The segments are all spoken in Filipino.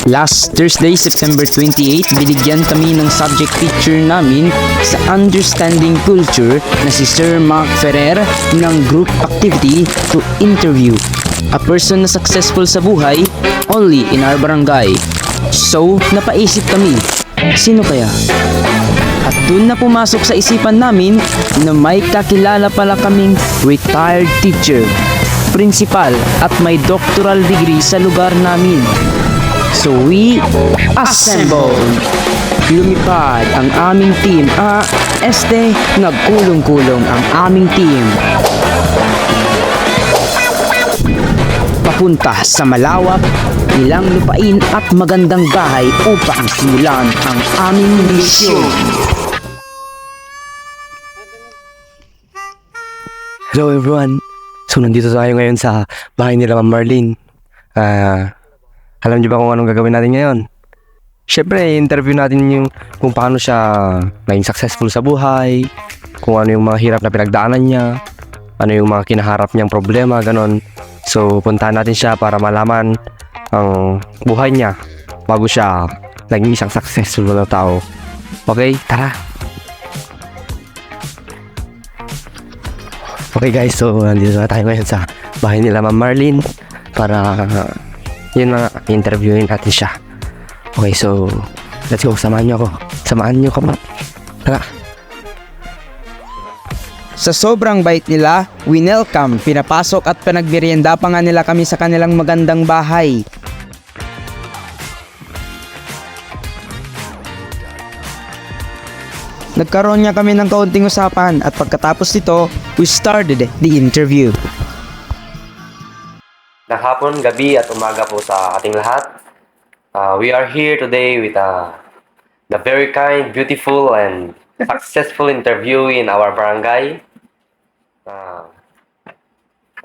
Last Thursday, September 28, binigyan kami ng subject teacher namin sa Understanding Culture na si Sir Mark Ferrer ng group activity to interview a person na successful sa buhay only in our barangay. So, napaisip kami, sino kaya? At dun na pumasok sa isipan namin na may kakilala pala kaming retired teacher, principal at may doctoral degree sa lugar namin. So we assembled. Lumipad ang aming team. Nagkulong-kulong ang aming team. Papunta sa malawak, ilang lupain at magandang bahay upang simulan ang aming misyon. Hello everyone! So nandito tayo ngayon sa bahay nila Ma'am Marlene. Alam niyo ba kung anong gagawin natin ngayon? Siyempre, interview natin yung kung paano siya naging successful sa buhay, kung ano yung mga hirap na pinagdaanan niya, ano yung mga kinaharap niyang problema, ganon. So puntahan natin siya para malaman ang buhay niya bago siya naging isang successful na tao. Okay, tara! Okay guys, so nandito na tayo ngayon sa bahay nila Ma'am Marlene para yun na, interviewin natin siya. Okay, so let's go, samahan niyo ako. Samahan niyo kami. Tara. Sa sobrang bait nila, winelcome, pinapasok at pinagmerienda pa nga nila kami sa kanilang magandang bahay. Nagkaroon niya kami ng kaunting usapan at pagkatapos nito, we started the interview. Na hapon, gabi at umaga po sa ating lahat. We are here today with the very kind, beautiful, and successful interview in our barangay.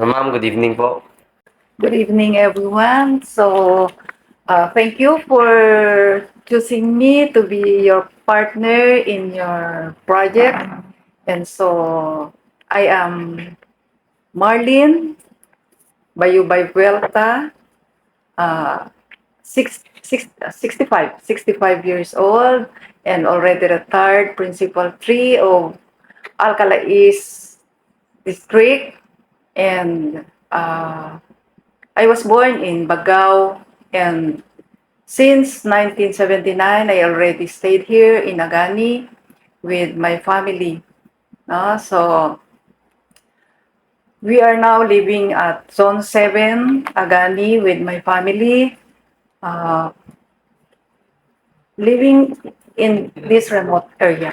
Ma'am, good evening po. Good evening, everyone. So, thank you for choosing me to be your partner in your project. And so, I am Marlene Bayubay Vuelta, 65 years old, and already retired Principal 3 of Alcala East District. And I was born in Bagao, and since 1979, I already stayed here in Agani with my family. So, we are now living at Zone 7, Agani, with my family. Living in this remote area.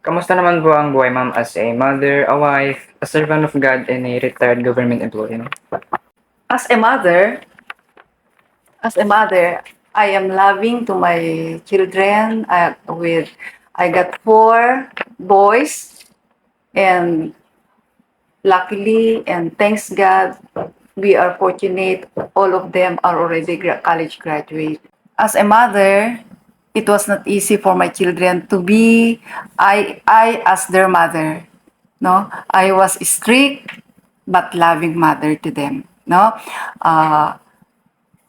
Kamusta naman po ang buhay, ma'am, as a mother, a wife, a servant of God, and a retired government employee? As a mother, I am loving to my children. I got 4 boys, and luckily and thanks God, we are fortunate. All of them are already college graduate. As a mother, it was not easy for my children to be I as their mother. No, I was strict but loving mother to them. No,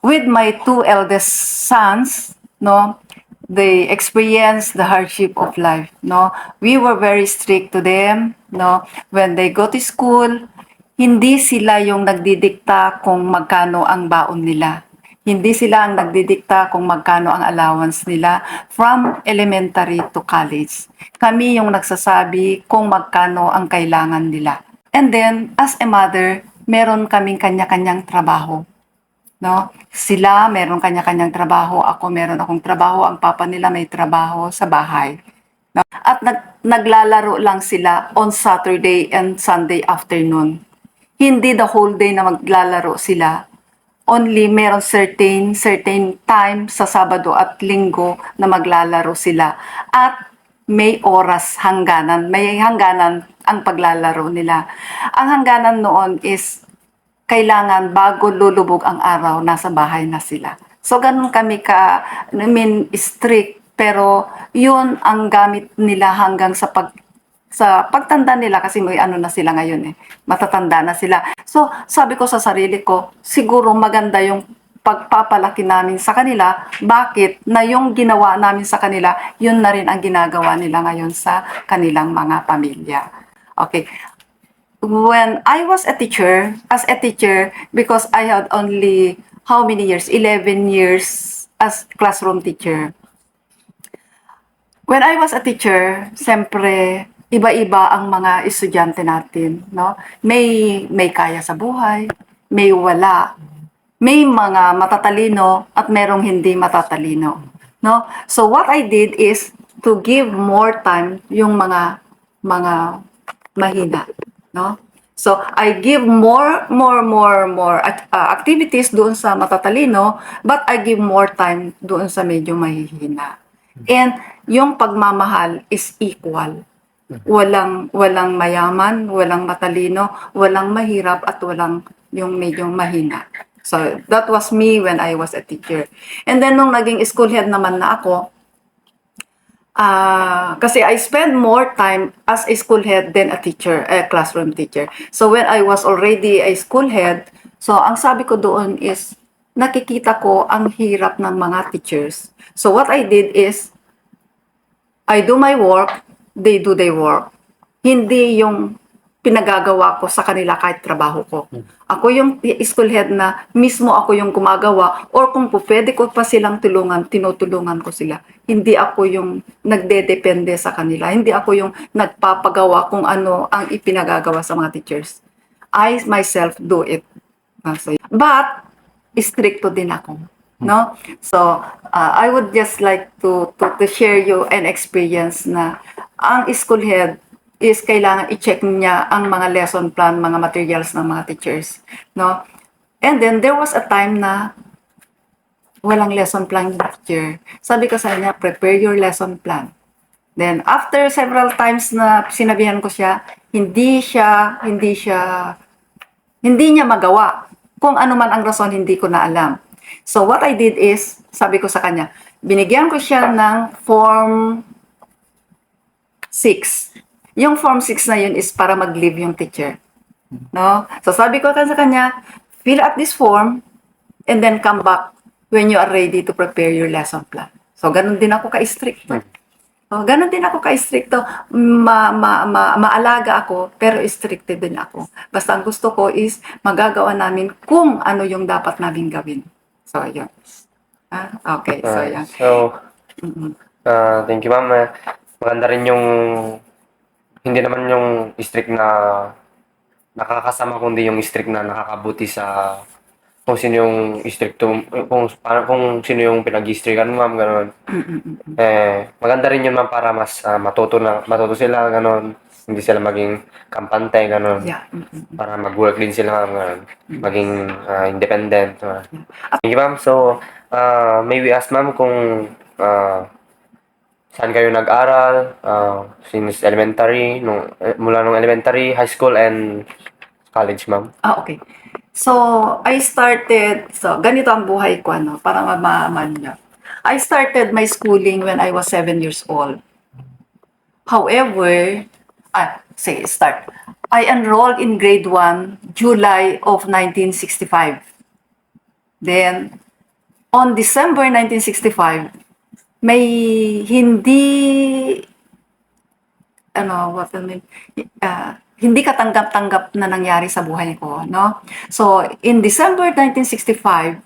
with my 2 eldest sons, no, they experienced the hardship of life. No, we were very strict to them. No, when they go to school, hindi sila yung nagdidikta kung magkano ang baon nila. Hindi sila ang nagdidikta kung magkano ang allowance nila from elementary to college. Kami yung nagsasabi kung magkano ang kailangan nila. And then, as a mother, meron kaming kanya-kanyang trabaho. No? Sila meron kanya-kanyang trabaho, ako meron akong trabaho, ang papa nila may trabaho sa bahay. No? At naglalaro lang sila on Saturday and Sunday afternoon. Hindi the whole day na maglalaro sila. Only meron certain time sa Sabado at Linggo na maglalaro sila. At may oras hangganan, may hangganan ang paglalaro nila. Ang hangganan noon is kailangan bago lulubog ang araw, nasa bahay na sila. So ganun kami strict, pero yun ang gamit nila hanggang sa pagtanda nila, kasi may ano na sila ngayon matatanda na sila. So sabi ko sa sarili ko, siguro maganda yung pagpapalaki namin sa kanila, bakit na yung ginawa namin sa kanila, yun na rin ang ginagawa nila ngayon sa kanilang mga pamilya. Okay. When I was as a teacher, because I had only, how many years? 11 years as classroom teacher. When I was a teacher, siyempre, iba-iba ang mga estudyante natin, no? May kaya sa buhay, may wala. May mga matatalino at merong hindi matatalino, no? So what I did is to give more time yung mga mahina, no? So I give more activities doon sa matatalino, but I give more time doon sa medyo mahihina. And yung pagmamahal is equal. Walang mayaman, walang matalino, walang mahirap at walang yung medyo mahina. So that was me when I was a teacher. And then nung naging school head naman na ako, kasi I spend more time as a school head than a teacher, a classroom teacher. So when I was already a school head, so ang sabi ko doon is, nakikita ko ang hirap ng mga teachers. So what I did is, I do my work, they do their work. Hindi yung pinagagawa ko sa kanila kahit trabaho ko. Ako yung school head na mismo ako yung gumagawa, or kung pwede ko pa silang tulungan, tinutulungan ko sila. Hindi ako yung nagdedepende sa kanila. Hindi ako yung nagpapagawa kung ano ang ipinagagawa sa mga teachers. I myself do it. But, stricto din ako. No? So, I would just like to share you an experience na ang school head is kailangan i-check niya ang mga lesson plan, mga materials ng mga teachers, no? And then there was a time na walang lesson plan yung teacher. Sabi ko sa kanya, prepare your lesson plan. Then after several times na sinabihan ko siya, hindi niya magawa. Kung ano man ang rason, hindi ko na alam. So what I did is, sabi ko sa kanya, binigyan ko siya ng Form 6. Yung Form 6 na yun is para mag-leave yung teacher. No? So sabi ko sa kanya, fill out this form and then come back when you are ready to prepare your lesson plan. So ganun din ako ka-stricto. So, ganun din ako ka-stricto. Maalaga ako, pero stricted din ako. Basta ang gusto ko is magagawa namin kung ano yung dapat namin gawin. So, yun. Okay, so yan. So, thank you, ma'am. Maganda rin yung hindi naman yung strict na nakakasama, kundi yung strict na nakakabuti sa kung sino yung strict kung sino yung pinag-strican, ma'am, gano'n. Maganda rin yun, ma'am, para mas matuto sila, gano'n. Hindi sila maging kampante, gano'n. Yeah. Para mag-work din sila, ma'am, gano'n. Maging independent. Thank you, ma'am. So, may we ask, ma'am, kung saan kayo nag-aral since elementary, mula nung elementary, high school, and college, ma'am? Okay. So, ganito ang buhay ko, para mamaman niyo. I started my schooling when I was 7 years old. However, I enrolled in grade 1, July of 1965. Then, on December 1965, may hindi katanggap-tanggap na nangyari sa buhay ko, no? So, in December 1965,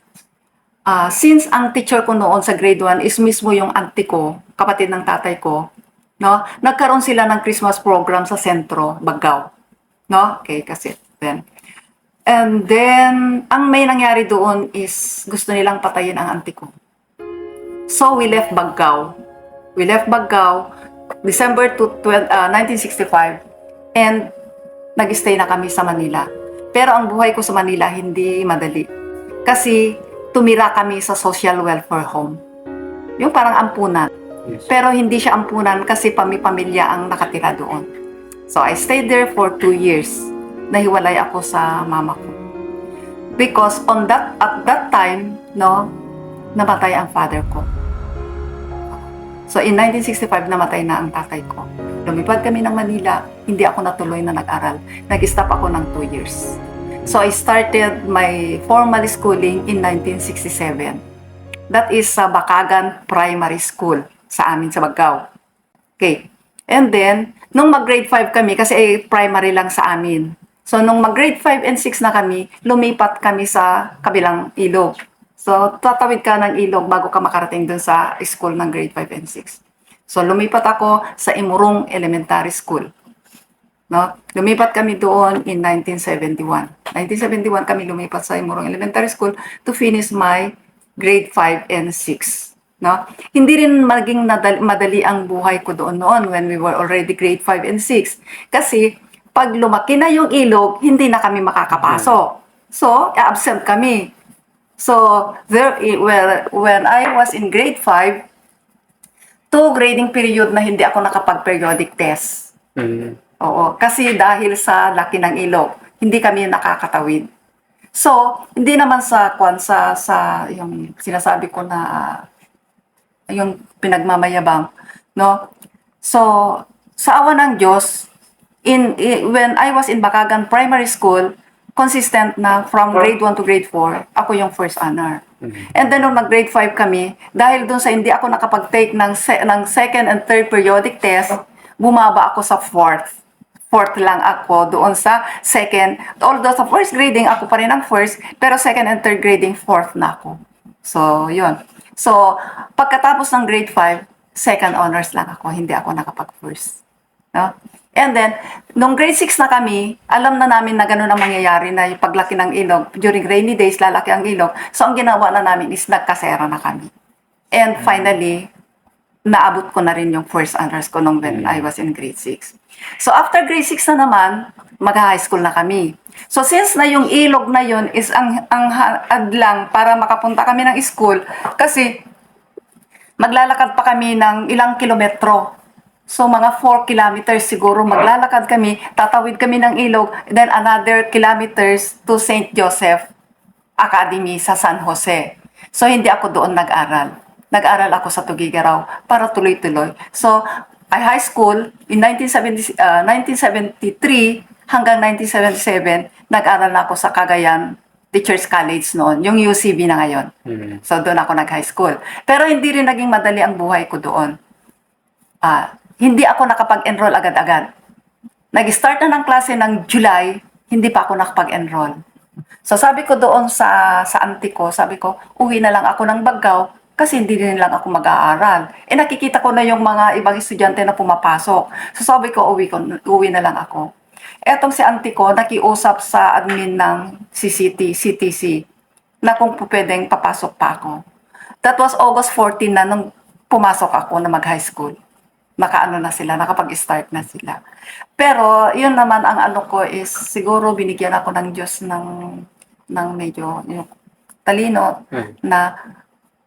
since ang teacher ko noon sa grade 1 is mismo yung auntie ko, kapatid ng tatay ko, no? Nagkaroon sila ng Christmas program sa sentro, Baggao, no? Okay, kasi then. And then, ang may nangyari doon is gusto nilang patayin ang auntie ko. So, we left Baggao. December 1965, and nag-stay na kami sa Manila. Pero ang buhay ko sa Manila hindi madali. Kasi tumira kami sa social welfare home. Yung parang ampunan. Yes. Pero hindi siya ampunan kasi pamilya ang nakatira doon. So I stayed there for 2 years. Nahiwalay ako sa mama ko. Because at that time, no, namatay ang father ko. So in 1965, namatay na ang tatay ko. Lumipad kami ng Manila, hindi ako natuloy na nag-aral. Nag-stop ako ng 2 years. So I started my formal schooling in 1967. That is sa Bakagan Primary School sa amin sa Bagao. Okay. And then, nung mag-grade 5 kami, kasi primary lang sa amin. So, nung mag-grade 5 and 6 na kami, lumipat kami sa kabilang ilog. So, tatawid ka ng ilog bago ka makarating dun sa school ng grade 5 and 6. So, lumipat ako sa Imurong Elementary School. No? Lumipat kami doon in 1971. 1971 kami lumipat sa Imurong Elementary School to finish my grade 5 and 6. No? Hindi rin maging madali ang buhay ko doon noon when we were already grade 5 and 6. Kasi pag lumaki na yung ilog, hindi na kami makakapasok. So, absent kami. So, when I was in grade 5, 2 grading period na hindi ako nakapag-periodic test. Oo, kasi dahil sa laki ng ilog, hindi kami nakakatawid. So, hindi naman sa yung sinasabi ko na yung pinagmamayabang, no? So, sa awa ng Diyos, when I was in Bakagan Primary School, consistent na from grade 1 to grade 4, ako yung first honor. And then nung mag-grade 5 kami, dahil dun sa hindi ako nakapag-take ng second and third periodic test, bumaba ako sa fourth. Fourth lang ako doon sa second. Although sa first grading, ako pa rin ang first, pero second and third grading, fourth na ako. So, yun. So, pagkatapos ng grade 5, second honors lang ako, hindi ako nakapag-first. No? And then, nung grade 6 na kami, alam na namin na gano'n ang mangyayari na yung paglaki ng ilog. During rainy days, lalaki ang ilog. So, ang ginawa na namin is nagkasera na kami. And finally, naabot ko na rin yung first honors ko nung when I was in grade 6. So, after grade 6 na naman, mag-high school na kami. So, since na yung ilog na yun is ang adlang para makapunta kami ng school, kasi maglalakad pa kami ng ilang kilometro. So, mga 4 kilometers siguro maglalakad kami, tatawid kami ng ilog, then another kilometers to St. Joseph Academy sa San Jose. So, hindi ako doon nag-aral. Nag-aral ako sa Tugigaraw para tuloy-tuloy. So, I high school in 1973 hanggang 1977, nag-aral na ako sa Cagayan Teachers College noon, yung UCB na ngayon. So, doon ako nag-high school. Pero hindi rin naging madali ang buhay ko doon. Hindi ako nakapag-enroll agad-agad. Nag-start na ng klase ng July, hindi pa ako nakapag-enroll. So sabi ko doon sa auntie ko, sabi ko, uwi na lang ako ng Bagao kasi hindi rin lang ako mag-aaral. Nakikita ko na yung mga ibang estudyante na pumapasok. So sabi ko, uwi na lang ako. Etong si auntie ko, nakiusap sa admin ng CTC na kung pwedeng papasok pa ako. That was August 14 na nung pumasok ako na mag-high school. Nakaano na sila, nakapag-start na sila. Pero, yun naman ang ano ko is, siguro binigyan ako ng Diyos ng medyo yung talino na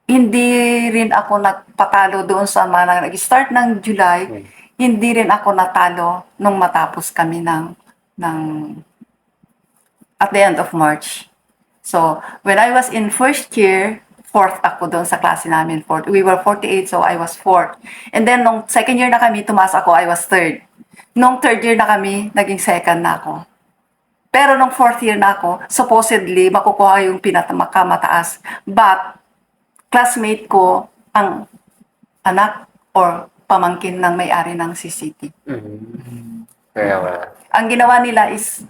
hindi rin ako nagpatalo doon sa mga nag-start ng July, hindi rin ako natalo nung matapos kami ng at the end of March. So, when I was in first year, fourth ako doon sa klase namin. Fourth. We were 48, so I was fourth. And then, nung second year na kami, tumaas ako, I was third. Nung third year na kami, naging second na ako. Pero nung fourth year na ako, supposedly, makukuha yung pinakamataas. But, classmate ko, ang anak or pamangkin ng may-ari ng CCT. Ang ginawa nila is,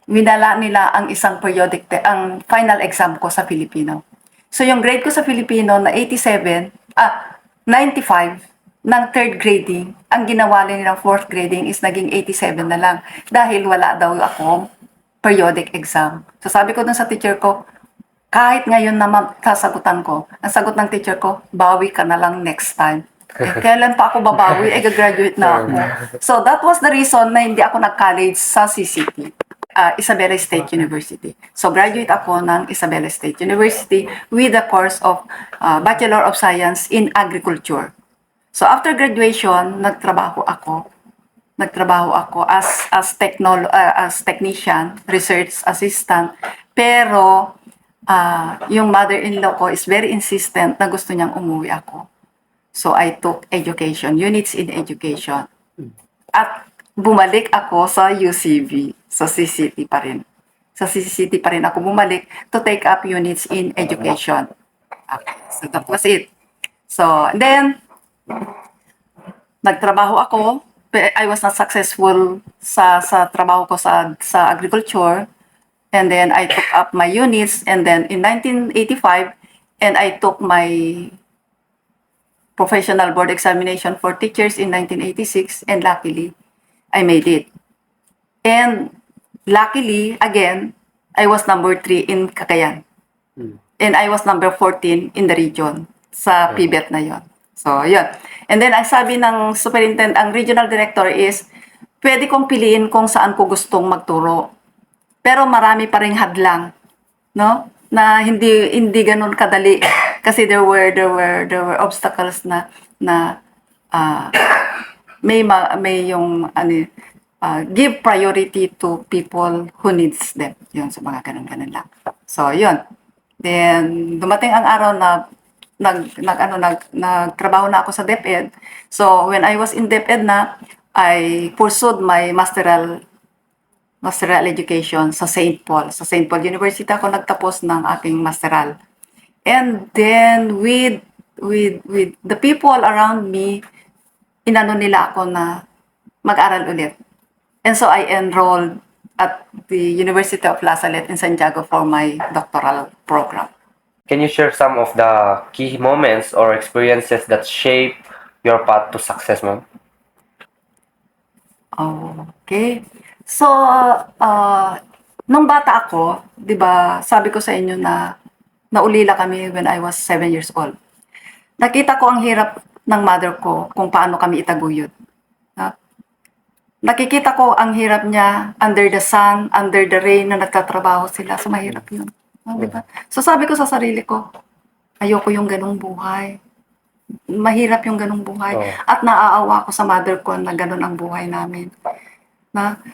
winala nila ang isang periodic ang final exam ko sa Filipino. So yung grade ko sa Filipino na 95 ng third grading, ang ginawa nila ng fourth grading is naging 87 na lang dahil wala daw akong periodic exam. So sabi ko dun sa teacher ko, kahit ngayon na sasagutan ko, ang sagot ng teacher ko, bawi ka na lang next time. Kailan pa ako babawi? Gagraduate na ako. So that was the reason na hindi ako nag-college sa CCT. Isabela State University. So, graduate ako ng Isabela State University with the course of Bachelor of Science in Agriculture. So, after graduation, nagtrabaho ako as technician, research assistant. Pero, yung mother-in-law ko is very insistent na gusto niyang umuwi ako. So, I took education, units in education. At bumalik ako sa UCB. Sa CCT pa rin. Sa CCT pa rin ako bumalik to take up units in education. Okay, so that was it. So, then, nagtrabaho ako. I was not successful sa trabaho ko sa agriculture. And then, I took up my units. And then, in 1985, and I took my professional board examination for teachers in 1986. And luckily, I made it. And luckily, again, I was number 3 in Cagayan. And I was number 14 in the region sa PBET na yon. So, yun. And then, ang sabi ng superintendent, ang regional director is, pwede kong piliin kung saan ko gustong magturo. Pero marami pa ring hadlang, no? Na hindi ganun kadali kasi there were obstacles na may yung give priority to people who needs them. Yun, so mga ganun lang. So, yun. Then, dumating ang araw na nagtrabaho na ako sa DepEd. So, when I was in DepEd na, I pursued my masteral education sa St. Paul. Sa St. Paul University ako nagtapos ng aking masteral. And then, with the people around me, inano nila ako na mag-aral ulit. And so, I enrolled at the University of La Salette in Santiago for my doctoral program. Can you share some of the key moments or experiences that shape your path to success, ma'am? Okay. So, nung bata ako, 'di ba, sabi ko sa inyo na naulila kami when I was 7 years old. Nakita ko ang hirap ng mother ko kung paano kami itaguyod. Nakikita ko ang hirap niya under the sun, under the rain na nagtatrabaho sila. So, mahirap yun. Diba? So, sabi ko sa sarili ko, ayoko yung ganong buhay. Mahirap yung ganong buhay. At naaawa ko sa mother ko na ganon ang buhay namin.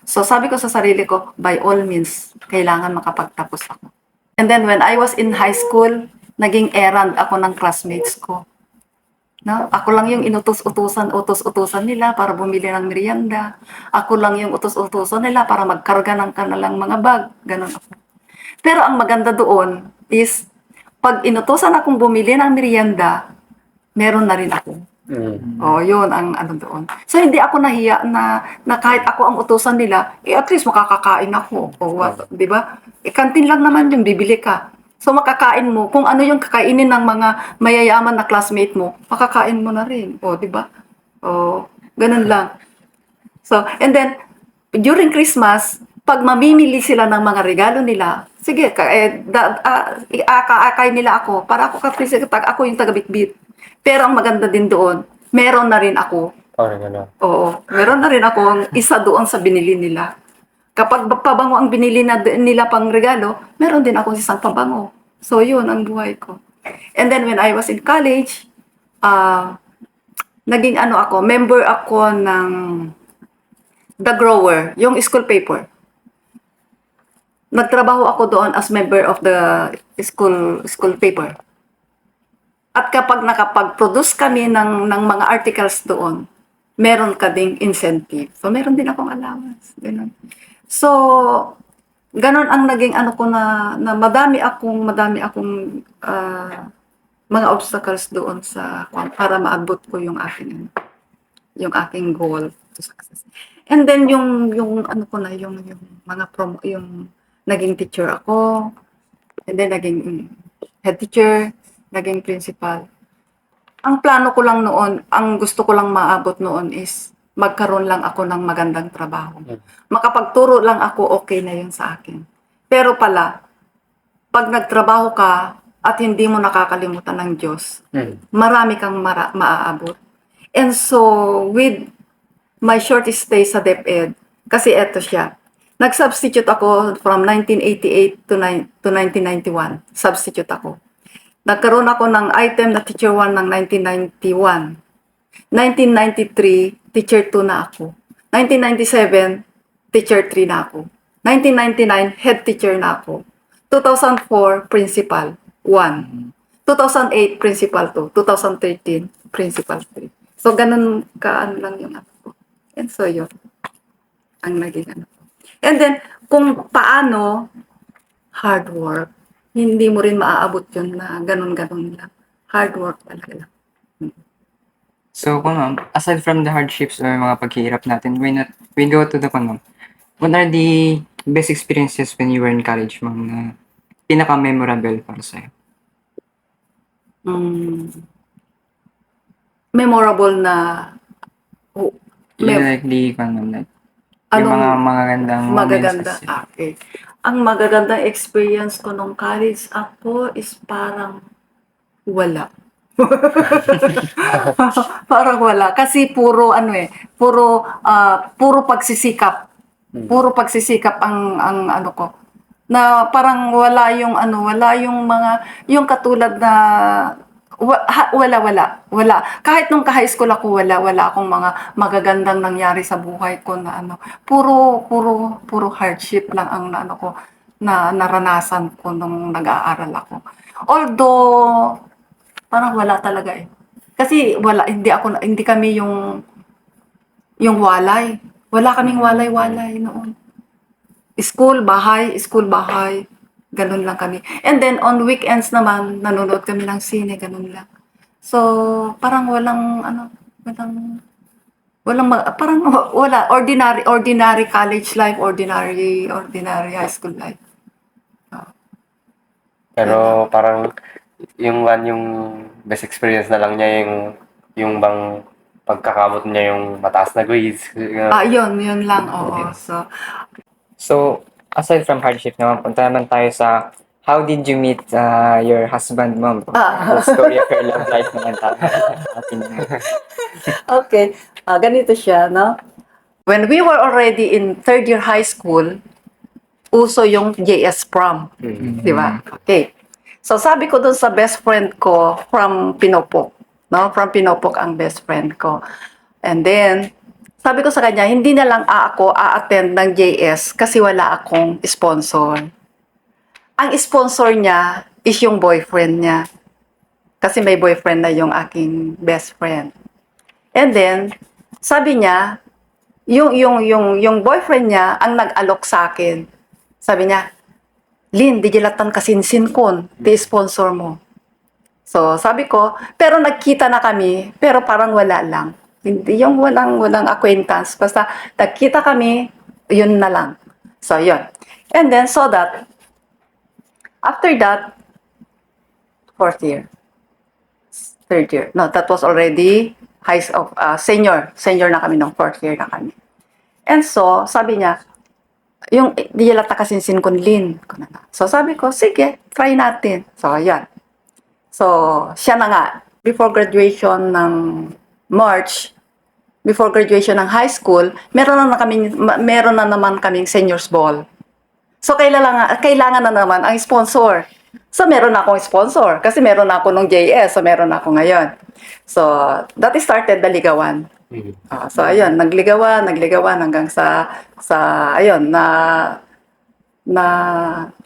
So, sabi ko sa sarili ko, by all means, kailangan makapagtapos ako. And then, when I was in high school, naging errand ako ng classmates ko. Ako lang yung utos-utusan nila para bumili ng merienda. Ako lang yung utos-utusan nila para magkarga ng kanilang mga bag. Ganon ako. Pero ang maganda doon is, pag inutusan akong bumili ng merienda, meron na rin ako. Yun ang ano doon. So, hindi ako nahiya na kahit ako ang utusan nila, at least makakakain ako. Di ba? Kantin lang naman yung bibili ka. So, makakain mo. Kung ano yung kakainin ng mga mayayaman na classmate mo, makakain mo na rin. Di ba? Ganun lang. So, and then, during Christmas, pag mamimili sila ng mga regalo nila, sige, akain nila ako. Para ako ako yung taga-bitbit. Pero ang maganda din doon, meron na rin ako. Meron na rin ako isa doon sa binili nila. Kapag pabango ang binili nila pang regalo, meron din ako isang pabango. So, yun ang buhay ko. And then, when I was in college, naging member ako ng The Grower, yung school paper. Nagtrabaho ako doon as member of the school paper. At kapag nakapag-produce kami ng mga articles doon, meron ka ding incentive. So, meron din akong allowance. Ganun. So, ganun ang naging ko na madami akong mga obstacles doon para maabot ko yung aking goal to success. And then yung naging teacher ako, and then naging head teacher, naging principal. Ang plano ko lang noon, ang gusto ko lang maabot noon is magkaroon lang ako ng magandang trabaho. Makapagturo lang ako, okay na yun sa akin. Pero pala, pag nagtrabaho ka at hindi mo nakakalimutan ng Diyos, marami kang maaabot. And so, with my short stay sa DepEd, kasi eto siya, nag-substitute ako from 1988 to 1991. Substitute ako. Nagkaroon ako ng item na Teacher 1 ng 1991. 1993, Teacher 2 na ako. 1997, Teacher 3 na ako. 1999, Head Teacher na ako. 2004, Principal 1. 2008, Principal 2. 2013, Principal 3. So, ganun lang yung ako. And so, yun. Ang naging And then, kung paano, hard work. Hindi mo rin maaabot yun na ganun-ganun lang. Hard work talaga lang. So, kung ma'am, aside from the hardships or mga paghihirap natin, we go to the ma'am. What are the best experiences when you were in college, ma'am, na pinaka-memorable para sa'yo? Memorable na oh, Like the, ma'am, like, yung Anong mga magagandang magaganda. moments kasi. Okay. Ang magagandang experience ko nung college ako is parang wala. Parang wala. Kasi puro puro pagsisikap. Puro pagsisikap ang ano ko. Na parang wala yung mga, yung katulad na, wala. Kahit nung ka-high school ako, wala akong mga magagandang nangyari sa buhay ko na ano. Puro hardship lang ang ano ko, na naranasan ko nung nag-aaral ako. Although, parang wala talaga eh. Kasi hindi kami yung walay. Wala kaming walay-walay noon. School, bahay. Ganun lang kami. And then on weekends naman, nanonood kami ng sine, ganun lang. So, parang parang wala, ordinary college life, ordinary high school life. Pero parang yung best experience na lang niya yung bang pagkakabot niya yung mataas na grades. Yun lang, oo. So, aside from hardship naman, punta naman tayo sa how did you meet your husband, ma'am? The story of your love life naman tayo. Okay, ganito siya, no? When we were already in third year high school, uso yung JS prom. Di ba? Okay. So, sabi ko dun sa best friend ko from Pinopok. No? From Pinopok ang best friend ko. And then, sabi ko sa kanya, hindi na lang ako a-attend ng JS kasi wala akong sponsor. Ang sponsor niya is yung boyfriend niya. Kasi may boyfriend na yung aking best friend. And then, sabi niya, yung boyfriend niya ang nag-alok sa akin. Sabi niya, Lynn, di jilatan kasinsin kon, di sponsor mo. So, sabi ko, pero nagkita na kami, pero parang wala lang. Hindi yung walang acquaintance. Basta nagkita kami, yun na lang. So, yun. And then, so that, after that, fourth year. Third year. No, that was already senior. Senior na kami nung fourth year na kami. And so, sabi niya, yung di yata kasinsin kon Lin. So sabi ko, sige, try natin. So, ayan. So, siya na nga. Before graduation ng March, before graduation ng high school, meron na naman kaming seniors ball. So, kailangan na naman ang sponsor. So, meron na akong sponsor. Kasi meron na ako nung JS. So, meron na ako ngayon. So, that started the ligawan. So, ayun, nagligawan hanggang sa ayun, na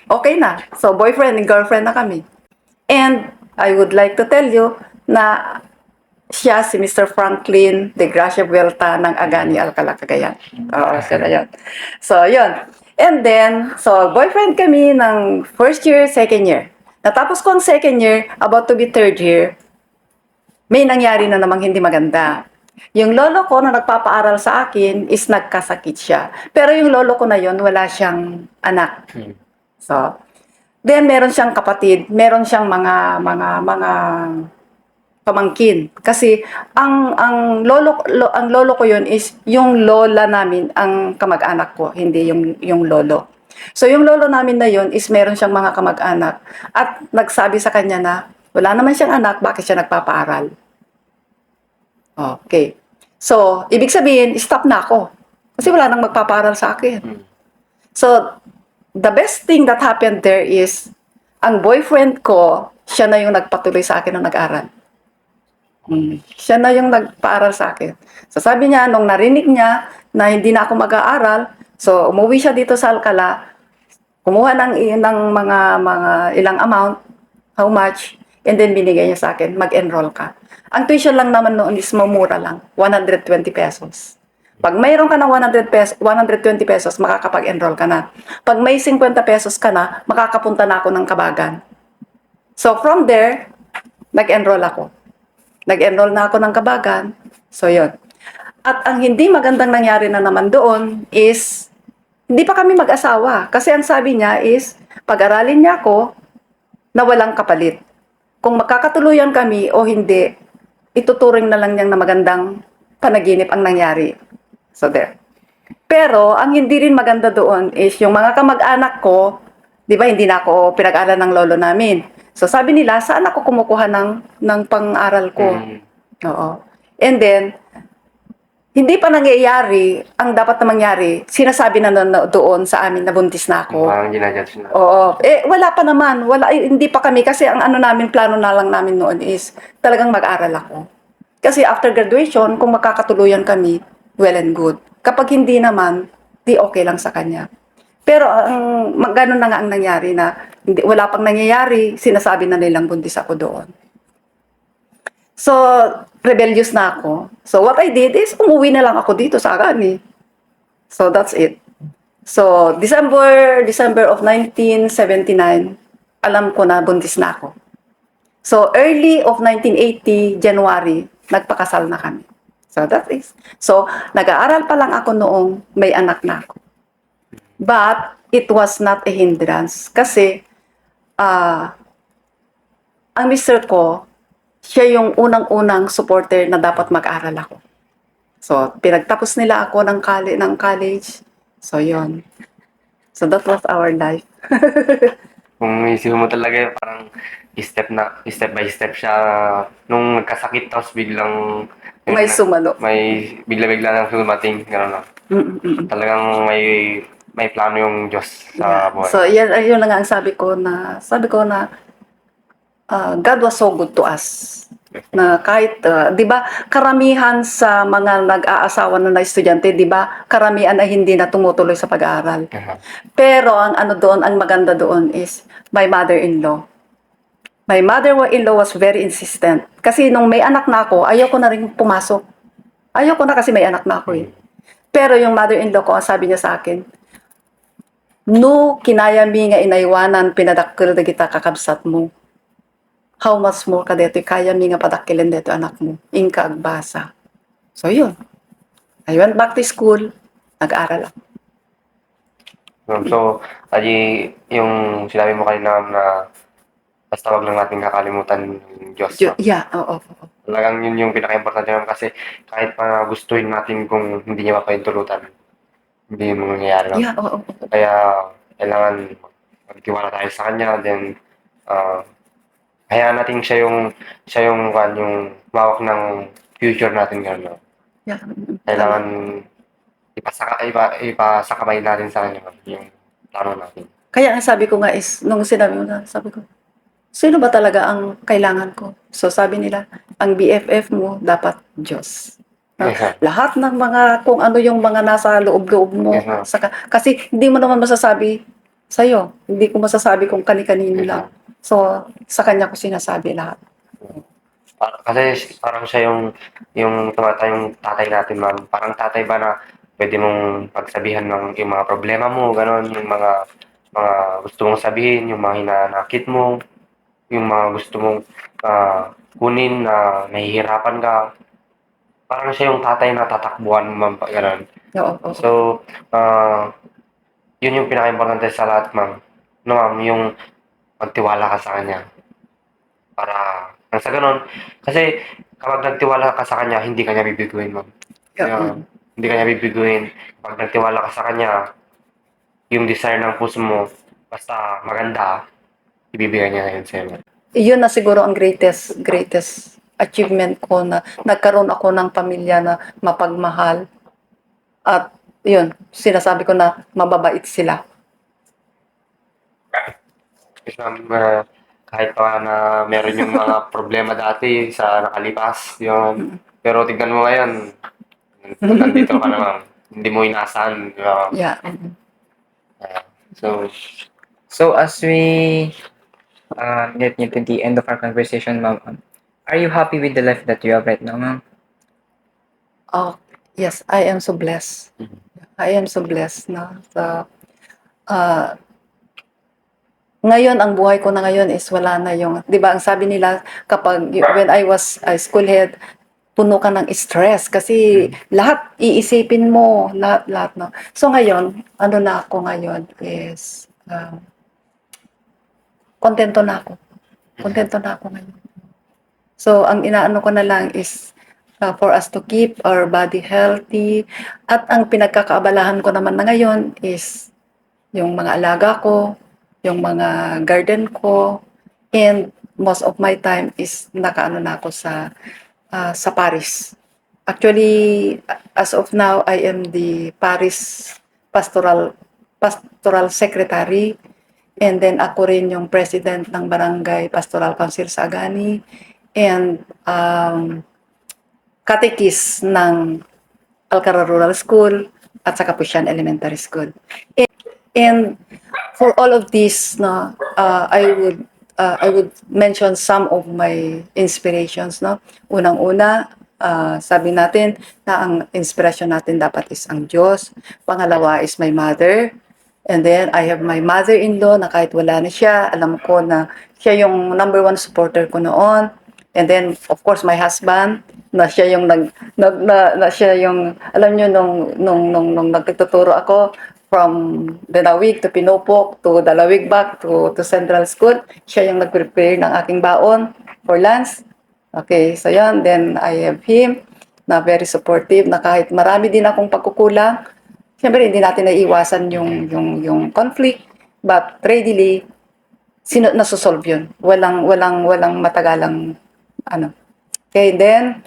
okay na. So, boyfriend and girlfriend na kami. And, I would like to tell you na siya si Mr. Franklin de Gracia Vuelta ng Agani, Alcala, Cagayan. Siya na yun. So, yun. And then, so, boyfriend kami ng first year, second year. Natapos ko ang second year, about to be third year, may nangyari na namang hindi maganda. Yung lolo ko na nagpapaaral sa akin is nagkasakit siya. Pero yung lolo ko na yon wala siyang anak. So, then meron siyang kapatid, meron siyang mga pamangkin. Kasi ang lolo ko yon is yung lola namin ang kamag-anak ko, hindi yung lolo. So yung lolo namin na yon is meron siyang mga kamag-anak at nagsabi sa kanya na wala naman siyang anak, bakit siya nagpapaaral? Okay. So, ibig sabihin, stop na ako. Kasi wala nang magpapaaral sa akin. So, the best thing that happened there is, ang boyfriend ko, siya na yung nagpatuloy sa akin nung nag-aral. Siya na yung nagpaaral sa akin. So, sabi niya, nung narinig niya na hindi na ako mag-aaral, so, umuwi siya dito sa Alcala, kumuha ng mga ilang amount, how much, and then binigay niya sa akin, mag-enroll ka. Ang tuition lang naman noon is mamura lang, 120 pesos. Pag mayroon ka ng 100 pesos, 120 pesos, makakapag-enroll ka na. Pag may 50 pesos ka na, makakapunta na ako ng Kabagan. So from there, nag-enroll ako. Nag-enroll na ako ng Kabagan. So yun. At ang hindi magandang nangyari na naman doon is, hindi pa kami mag-asawa. Kasi ang sabi niya is, pag-aralin niya ako na walang kapalit. Kung magkakatuluyan kami o hindi, ituturing na lang niyang na magandang panaginip ang nangyari. So there. Pero, ang hindi rin maganda doon is yung mga kamag-anak ko, di ba, hindi na ako pinag-aral ng lolo namin. So sabi nila, saan ako kumukuha ng pang-aral ko? Oo. And then, hindi pa nangyayari ang dapat na mangyari, sinasabi na doon sa amin na buntis na ako. Parang ginajudge na. Oo. Wala pa naman. Hindi pa kami. Kasi ang ano namin, plano na lang namin noon is talagang mag-aral ako. Kasi after graduation, kung makakatuluyan kami, well and good. Kapag hindi naman, di okay lang sa kanya. Pero ganun na nga ang nangyari na wala pang nangyayari, sinasabi na nilang buntis ako doon. So, rebellious na ako. So, what I did is, umuwi na lang ako dito sa Agani. So, that's it. So, December of 1979, alam ko na buntis na ako. So, early of 1980, January, nagpakasal na kami. So, that is. So, nag-aaral pa lang ako noong may anak na ako. But, it was not a hindrance. Kasi, ang mister ko, siya yung unang-unang supporter na dapat mag-aral ako. So, pinagtapos nila ako ng college. So, yon. So, that was our life. Kung isipin mo talaga, parang step by step siya. Nung nagkasakit, tapos biglang May sumalo. may bigla-bigla nang sumating, gano'n na. Talagang may plano yung Diyos sa buhay. So, yun na nga ang sabi ko na God was so good to us. Na kahit, di ba, karamihan sa mga nag-aasawa na estudyante, di ba, karamihan ay hindi na tumutuloy sa pag-aaral. Pero ang ano doon, ang maganda doon is my mother-in-law. My mother-in-law was very insistent. Kasi nung may anak na ako, ayaw ko na rin pumasok. Ayaw ko na kasi may anak na ako eh. Pero yung mother-in-law ko, ang sabi niya sa akin, no, kinaya mi nga inaiwanan, pinadakkel na kita kakabsat mo. How much more ka dito, kaya mi nga padakkilan dito anak mo. Inka agbasa. So yun. I went back to school, nag-aral ako. So, Aji, yung sinabi mo kanina na basta wag lang natin kakalimutan yung Diyos. No? Yeah, oo. Talagang yun yung pinaka-importante naman kasi kahit pa gustuhin natin kung hindi niya mapahintulutan, hindi mo mangyayari. No? Yeah, oo. Kaya kailangan magtiwala tayo sa kanya, then hayaan natin siya yung mawak ng future natin gano'n. No? Yeah. Kailangan ipasakabay natin sa kanya yung plano natin. Kaya ang sabi ko nga is, nung sinabi mo na, sabi ko, sino ba talaga ang kailangan ko? So sabi nila, ang BFF mo dapat Diyos. Yes, sir. Lahat ng mga, kung ano yung mga nasa loob-loob mo. Yes, ma'am. Kasi hindi mo naman masasabi sa'yo. Hindi ko masasabi kung kani-kanino Yes, lang. So, sa kanya ko sinasabi lahat. Kasi parang siya yung tatay natin, ma'am. Parang tatay ba na pwede mong pagsabihan ng yung mga problema mo, gano'n, yung mga gusto mong sabihin, yung mga hinanakit mo, yung mga gusto mong kunin na nahihirapan ka. Parang siya yung tatay na tatakbuhan mo, ma'am, gano'n. Oo. So, yun yung pinaka-importante sa lahat, ma'am. No, ma'am, yung magtiwala ka sa kanya. Para, nang sa ganun, kasi kapag nagtiwala ka sa kanya, hindi ka niya bibiguin, ma'am. Yeah. Hindi ka niya bibiguin. Kapag nagtiwala ka sa kanya, yung desire ng puso mo, basta maganda, ibibigay niya yun sa'yo, ma'am. Iyon na siguro ang greatest achievement ko na nagkaroon ako ng pamilya na mapagmahal. At yun, sinasabi ko na mababait sila. Kasi, ma'am, kahit pa na meron yung mga problema dati sa nakalipas, yun. Pero tignan mo ngayon, nandito ka na, ma'am. Hindi mo inaasahan, di ba, ma'am? Yeah. So as we get near to the end of our conversation, ma'am, are you happy with the life that you have right now, ma'am? Oh, yes, I am so blessed. I am so blessed na. So, ah, ngayon, ang buhay ko na ngayon is wala na yung, di ba, ang sabi nila, when I was a school head, puno ka ng stress kasi lahat iisipin mo, lahat, no. So ngayon, ano na ako ngayon is, kontento na ako. Kontento na ako ngayon. So, ang inaano ko na lang is for us to keep our body healthy. At ang pinagkakaabalahan ko naman na ngayon is yung mga alaga ko, yung mga garden ko, and most of my time is nakaano na ako sa Paris. Actually, as of now, I am the Paris pastoral secretary, and then ako rin yung president ng Barangay Pastoral Council sa Agani, and catechist ng Alcara Rural School at sa Capuchan Elementary School. And for all of this, no, I would mention some of my inspirations, no. Unang-una, sabi natin na ang inspiration natin dapat is ang Diyos. Pangalawa is my mother. And then I have my mother-in-law na kahit wala na siya, alam ko na siya yung number one supporter ko noon. And then of course my husband na siya yung na siya yung alam niyo nung nagtuturo ako from Dalawig to Pinupok to Dalawig back to Central School, siya yung nag-prepare ng aking baon for lunch. Okay, so yan, then I have him na very supportive na kahit marami din akong pagkukulang, siyempre hindi natin naiiwasan yung conflict, but readily nasusolve yun. Walang matagalang ano. Okay, then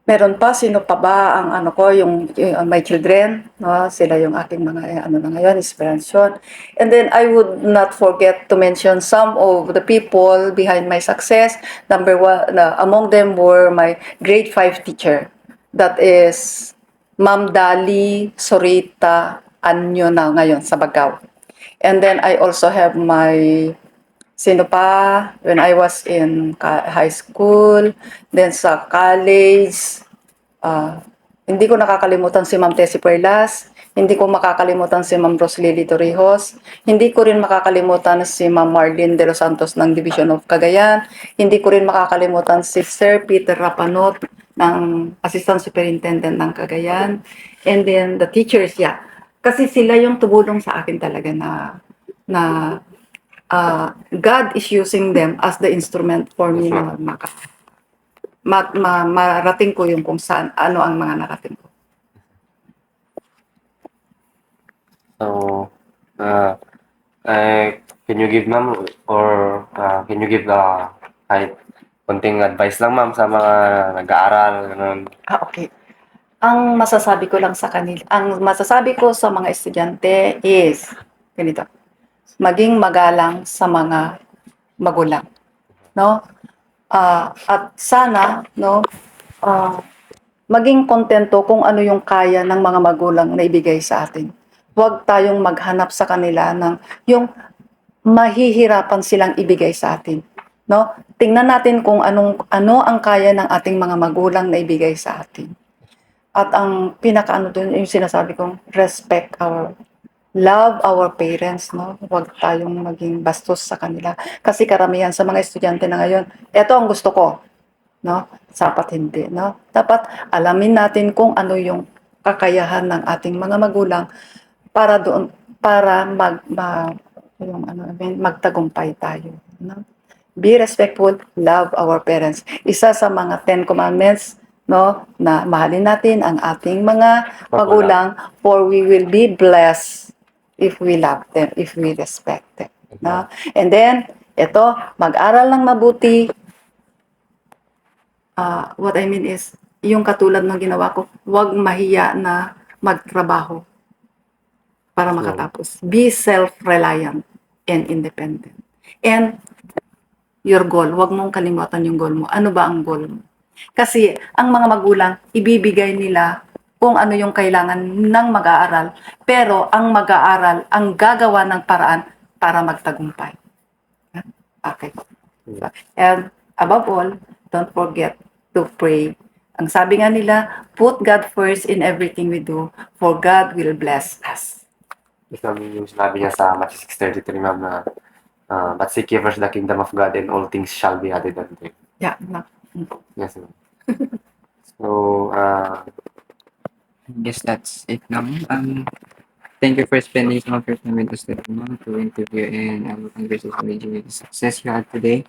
meron pa, sino pa ba ang ano ko, yung my children, no? Sila yung aking mga ano na ngayon, inspiration. And then I would not forget to mention some of the people behind my success. Number one, among them were my grade 5 teacher. That is Ma'am Dali Sorita Anyo na ngayon sa Bagao. And then I also have my sino pa, when I was in high school, then sa college, hindi ko nakakalimutan si Ma'am Tessie Perlas, hindi ko makakalimutan si Ma'am Roslily Torrijos, hindi ko rin makakalimutan si Ma'am Marlene De Los Santos ng Division of Cagayan, hindi ko rin makakalimutan si Sir Peter Rapanot ng Assistant Superintendent ng Cagayan, and then the teachers, yeah. Kasi sila yung tumulong sa akin talaga na God is using them as the instrument for me na marating ko yung kung saan, ano ang mga narating ko. So, can you give ma'am or can you give kahit konting advice lang ma'am sa mga nag-aaral, ganun? Okay. Ang masasabi ko sa mga estudyante is, ganito, maging magalang sa mga magulang, no? At sana, no, maging kontento kung ano yung kaya ng mga magulang na ibigay sa atin. Huwag tayong maghanap sa kanila ng yung mahihirapan silang ibigay sa atin, no? Tingnan natin kung ano ang kaya ng ating mga magulang na ibigay sa atin. At ang pinakaano dun, yung sinasabi kong love our parents, no? Huwag tayong maging bastos sa kanila. Kasi karamihan sa mga estudyante na ngayon, eto ang gusto ko, no? Dapat hindi, no? Dapat alamin natin kung ano yung kakayahan ng ating mga magulang para magtagumpay tayo, no? Be respectful, love our parents. Isa sa mga 10 commandments, no, na mahalin natin ang ating mga magulang, for we will be blessed if we love them, if we respect them, no? And then mag-aral ng mabuti. What I mean is, yung katulad ng ginawa ko, huwag mahiya na magtrabaho para makatapos. Be self-reliant and independent. And your goal, huwag mong kalimutan yung goal mo. Ano ba ang goal mo? Kasi ang mga magulang, ibibigay nila kung ano yung kailangan ng mag-aaral. Pero ang mag-aaral, ang gagawa ng paraan para magtagumpay. Okay. And above all, don't forget to pray Ang sabi nga nila, put God first in everything we do, for God will bless us. Ito yung sinabi niya sa Matthew 6:33, ma'am, na but seek ye first the kingdom of God and all things shall be added unto you. Yeah. Yes, ma'am. So, I guess that's it now. Thank you for spending some of your time with us today, ma'am, to interview and conversation with you with the success you had today.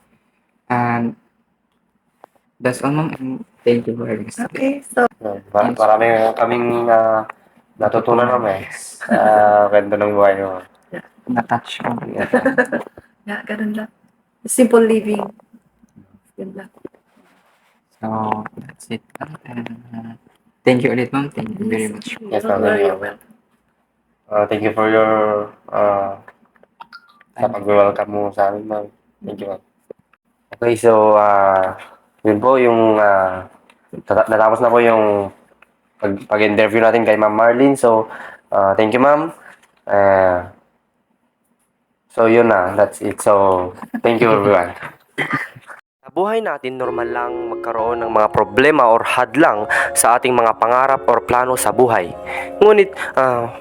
That's all, ma'am, and thank you for having us today. Okay, so marami kaming natutunan, ma'am, sa kwento ng buhay mo. Na-touch ko. yeah, ganun lang. Simple living. Yun lang. So, that's it. Thank you ulit, ma'am. Thank you very much. Yes, ma'am. Thank you for your sa pag-welcome mo sa amin, ma'am. Thank you, ma'am. Okay, so yun po yung natapos na po yung pag-interview natin kay Ma'am Marlene. So, thank you, ma'am. So, yun na. That's it. So, thank you, everyone. Sa buhay natin, normal lang magkaroon ng mga problema or hadlang sa ating mga pangarap or plano sa buhay. Ngunit,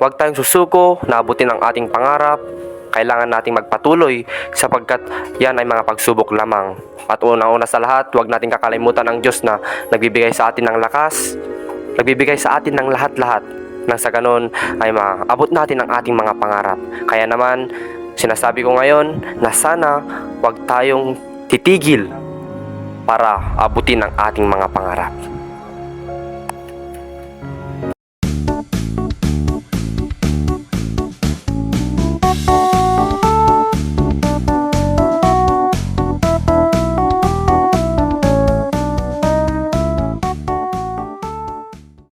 huwag tayong susuko na abutin ang ating pangarap. Kailangan nating magpatuloy sapagkat yan ay mga pagsubok lamang. At una-una sa lahat, huwag nating kakalimutan ang Diyos na nagbibigay sa atin ng lakas, nagbibigay sa atin ng lahat-lahat. Nang sa ganun ay maabot natin ang ating mga pangarap. Kaya naman, sinasabi ko ngayon na sana huwag tayong titigil para abutin ang ating mga pangarap.